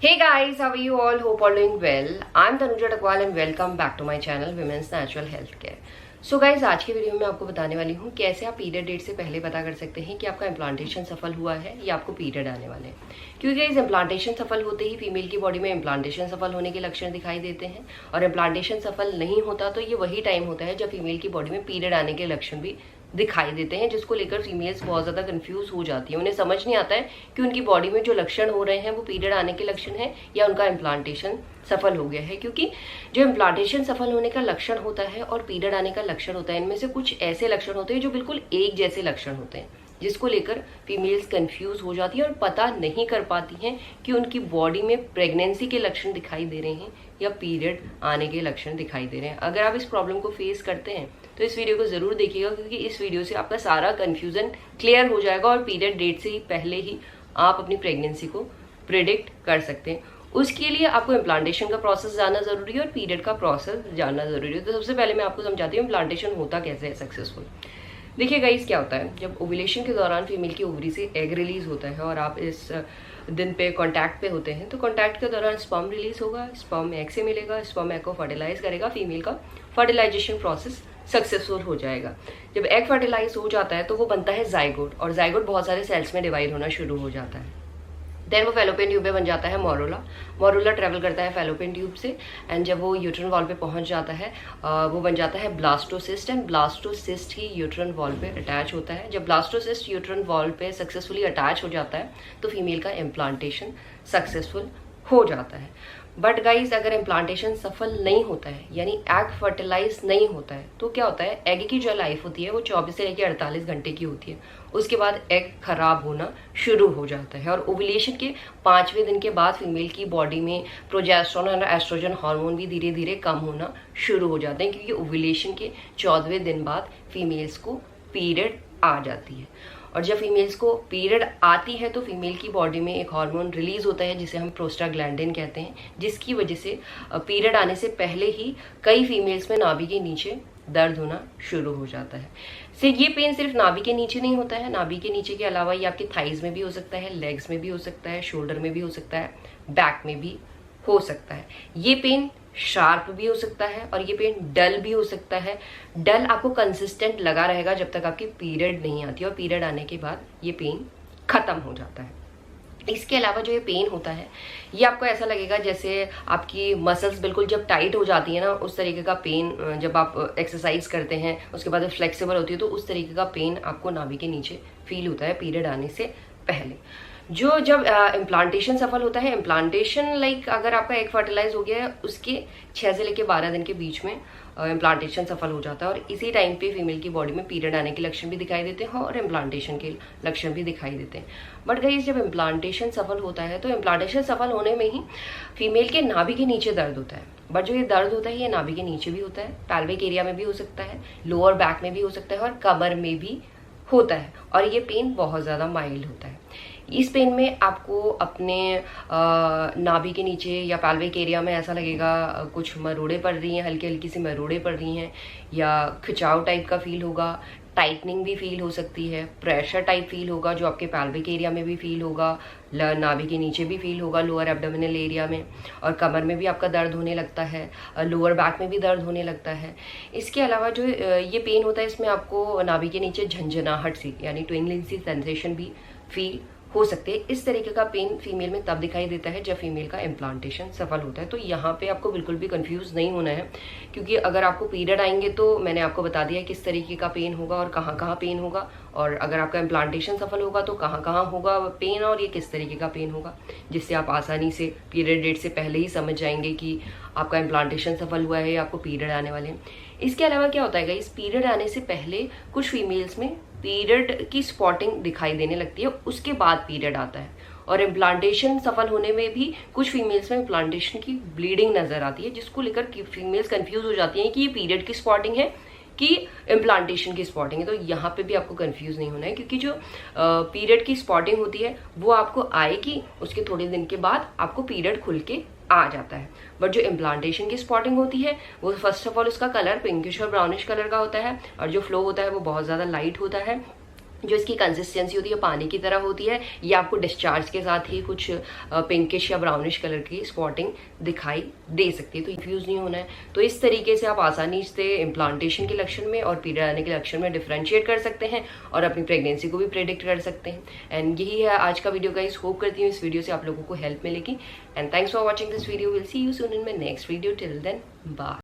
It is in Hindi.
Hey guys, how are you all? Hope all doing well. I'm Tanuja Takwal and welcome back to my channel Women's Natural Health Care. So guys आज की वीडियो में आपको बताने वाली हूँ कैसे आप पीरियड डेट से पहले पता कर सकते हैं कि आपका इम्प्लांटेशन सफल हुआ है या आपको पीरियड आने वाले हैं। क्योंकि गाइज इम्प्लांटेशन सफल होते ही फीमेल की बॉडी में इम्प्लांटेशन सफल होने के लक्षण दिखाई देते हैं और इम्प्लांटेशन सफल नहीं होता तो ये वही टाइम होता है जब फीमेल की बॉडी में पीरियड आने के लक्षण भी दिखाई देते हैं, जिसको लेकर फीमेल्स बहुत ज़्यादा कंफ्यूज हो जाती है। उन्हें समझ नहीं आता है कि उनकी बॉडी में जो लक्षण हो रहे हैं वो पीरियड आने के लक्षण हैं या उनका इम्प्लांटेशन सफल हो गया है। क्योंकि जो इम्प्लांटेशन सफल होने का लक्षण होता है और पीरियड आने का लक्षण होता है, इनमें से कुछ ऐसे लक्षण होते हैं जो बिल्कुल एक जैसे लक्षण होते हैं, जिसको लेकर फीमेल्स कंफ्यूज हो जाती हैं और पता नहीं कर पाती हैं कि उनकी बॉडी में प्रेगनेंसी के लक्षण दिखाई दे रहे हैं या पीरियड आने के लक्षण दिखाई दे रहे हैं। अगर आप इस प्रॉब्लम को फेस करते हैं तो इस वीडियो को जरूर देखिएगा, क्योंकि इस वीडियो से आपका सारा कंफ्यूजन क्लियर हो जाएगा और पीरियड डेट से ही पहले ही आप अपनी प्रेगनेंसी को प्रिडिक्ट कर सकते हैं। उसके लिए आपको इम्प्लांटेशन का प्रोसेस जानना जरूरी है और पीरियड का प्रोसेस जानना जरूरी है। तो सबसे पहले मैं आपको समझाती हूँ इम्प्लांटेशन होता कैसे है सक्सेसफुल। देखिए गाइस, क्या होता है जब ओव्यूलेशन के दौरान फीमेल की ओवरी से एग रिलीज होता है और आप इस दिन पे कांटेक्ट पे होते हैं, तो कांटेक्ट के दौरान स्पर्म रिलीज होगा, स्पर्म एग से मिलेगा, स्पर्म एग को फर्टिलाइज करेगा, फीमेल का फर्टिलाइजेशन प्रोसेस सक्सेसफुल हो जाएगा। जब एग फर्टिलाइज हो जाता है तो वो बनता है जाइगोट और जाइगोट बहुत सारे सेल्स में डिवाइड होना शुरू हो जाता है। देन वो फेलोपियन ट्यूब में बन जाता है मोरूला। मोरूला ट्रेवल करता है फेलोपियन ट्यूब से एंड जब वो यूट्रन वॉल पे पहुंच जाता है वो बन जाता है ब्लास्टोसिस्ट एंड ब्लास्टोसिस्ट ही यूट्रन वॉल पे अटैच होता है। जब ब्लास्टोसिस्ट यूट्रन वॉल पे सक्सेसफुली अटैच हो जाता है तो फीमेल का इम्प्लांटेशन सक्सेसफुल हो जाता है। बट गाइज, अगर इम्प्लांटेशन सफल नहीं होता है यानी एग फर्टिलाइज नहीं होता है तो क्या होता है, एग की जो लाइफ होती है वो 24 से लेकर 48 घंटे की होती है। उसके बाद एग खराब होना शुरू हो जाता है और ओव्यूलेशन के 5वें दिन के बाद फीमेल की बॉडी में प्रोजेस्टेरोन और एस्ट्रोजन हार्मोन भी धीरे धीरे कम होना शुरू हो जाते हैं, क्योंकि ओव्यूलेशन के 14वें दिन बाद फीमेल्स को पीरियड आ जाती है। और जब फीमेल्स को पीरियड आती है तो फीमेल की बॉडी में एक हार्मोन रिलीज होता है जिसे हम प्रोस्टाग्लैंडिन कहते हैं, जिसकी वजह से पीरियड आने से पहले ही कई फीमेल्स में नाभि के नीचे दर्द होना शुरू हो जाता है। ये पेन सिर्फ नाभि के नीचे नहीं होता है, नाभि के नीचे के अलावा ये आपके थाइज में भी हो सकता है, लेग्स में भी हो सकता है, शोल्डर में भी हो सकता है, बैक में भी हो सकता है। ये पेन शार्प भी हो सकता है और ये पेन डल भी हो सकता है। डल आपको कंसिस्टेंट लगा रहेगा जब तक आपकी पीरियड नहीं आती और पीरियड आने के बाद ये पेन खत्म हो जाता है। इसके अलावा जो ये पेन होता है ये आपको ऐसा लगेगा जैसे आपकी मसल्स बिल्कुल जब टाइट हो जाती है ना, उस तरीके का पेन जब आप एक्सरसाइज करते हैं उसके बाद फ्लेक्सिबल होती है तो उस तरीके का पेन आपको नाभि के नीचे फील होता है पीरियड आने से पहले। जब इम्प्लांटेशन सफल होता है, इम्प्लांटेशन अगर आपका एग फर्टिलाइज हो गया है उसके 6 से लेकर 12 दिन के बीच में इम्प्लांटेशन सफल हो जाता है और इसी टाइम पे फीमेल की बॉडी में पीरियड आने के लक्षण भी दिखाई देते हैं और इम्प्लांटेशन के लक्षण भी दिखाई देते हैं। बट गाइस, जब इम्प्लांटेशन सफल होता है तो इम्प्लांटेशन सफल होने में ही फीमेल के नाभि के नीचे दर्द होता है। बट जो ये दर्द होता है ये नाभि के नीचे भी होता है, पैल्विक एरिया में भी हो सकता है, लोअर बैक में भी हो सकता है और कमर में भी होता है और ये पेन बहुत ज़्यादा माइल्ड होता है। इस पेन में आपको अपने नाभि के नीचे या पैल्विक एरिया में ऐसा लगेगा कुछ मरोड़े पड़ रही हैं, हल्की हल्की सी मरोड़े पड़ रही हैं या खिंचाव टाइप का फील होगा, टाइटनिंग भी फील हो सकती है, प्रेशर टाइप फील होगा जो आपके पैल्विक एरिया में भी फील होगा, नाभि के नीचे भी फील होगा लोअर एब्डोमिनल एरिया में, और कमर में भी आपका दर्द होने लगता है, लोअर बैक में भी दर्द होने लगता है। इसके अलावा जो ये पेन होता है इसमें आपको नाभि के नीचे झंझनाहट सी यानी ट्विंगलिंग सी सेंसेशन भी फील हो सकते हैं। इस तरीके का पेन फीमेल में तब दिखाई देता है जब फीमेल का इम्प्लांटेशन सफल होता है। तो यहाँ पे आपको बिल्कुल भी कंफ्यूज नहीं होना है, क्योंकि अगर आपको पीरियड आएंगे तो मैंने आपको बता दिया किस तरीके का पेन होगा और कहाँ कहाँ पेन होगा, और अगर आपका इम्प्लांटेशन सफल होगा तो कहाँ कहाँ होगा पेन और ये किस तरीके का पेन होगा, जिससे आप आसानी से पीरियड डेट से पहले ही समझ जाएंगे कि आपका इम्प्लांटेशन सफल हुआ है या आपको पीरियड आने वाले हैं। इसके अलावा क्या होता है, इस पीरियड आने से पहले कुछ फीमेल्स में पीरियड की स्पॉटिंग दिखाई देने लगती है, उसके बाद पीरियड आता है। और इम्प्लांटेशन सफल होने में भी कुछ फीमेल्स में इम्प्लांटेशन की ब्लीडिंग नजर आती है, जिसको लेकर फीमेल्स कंफ्यूज हो जाती हैं कि ये पीरियड की स्पॉटिंग है कि इम्प्लांटेशन की स्पॉटिंग है। तो यहाँ पे भी आपको कंफ्यूज नहीं होना है, क्योंकि जो पीरियड की स्पॉटिंग होती है वो आपको आएगी, उसके थोड़े दिन के बाद आपको पीरियड खुल के आ जाता है। बट जो इम्प्लांटेशन की स्पॉटिंग होती है वो फर्स्ट ऑफ ऑल उसका कलर पिंकिश और ब्राउनिश कलर का होता है और जो फ्लो होता है वो बहुत ज़्यादा लाइट होता है। जो इसकी कंसिस्टेंसी होती है पानी की तरह होती है, ये आपको डिस्चार्ज के साथ ही कुछ पिंकिश या ब्राउनिश कलर की स्पॉटिंग दिखाई दे सकती है। तो कंफ्यूज नहीं होना है। तो इस तरीके से आप आसानी से इम्प्लांटेशन के लक्षण में और पीरियड आने के लक्षण में डिफ्रेंशिएट कर सकते हैं और अपनी प्रेगनेंसी को भी प्रेडिक्ट कर सकते हैं। एंड यही है आज का वीडियो गाइस। होप करती हूँ इस वीडियो से आप लोगों को हेल्प मिलेगी। And thanks for watching this video. Will see you soon in my next video. Till then bye.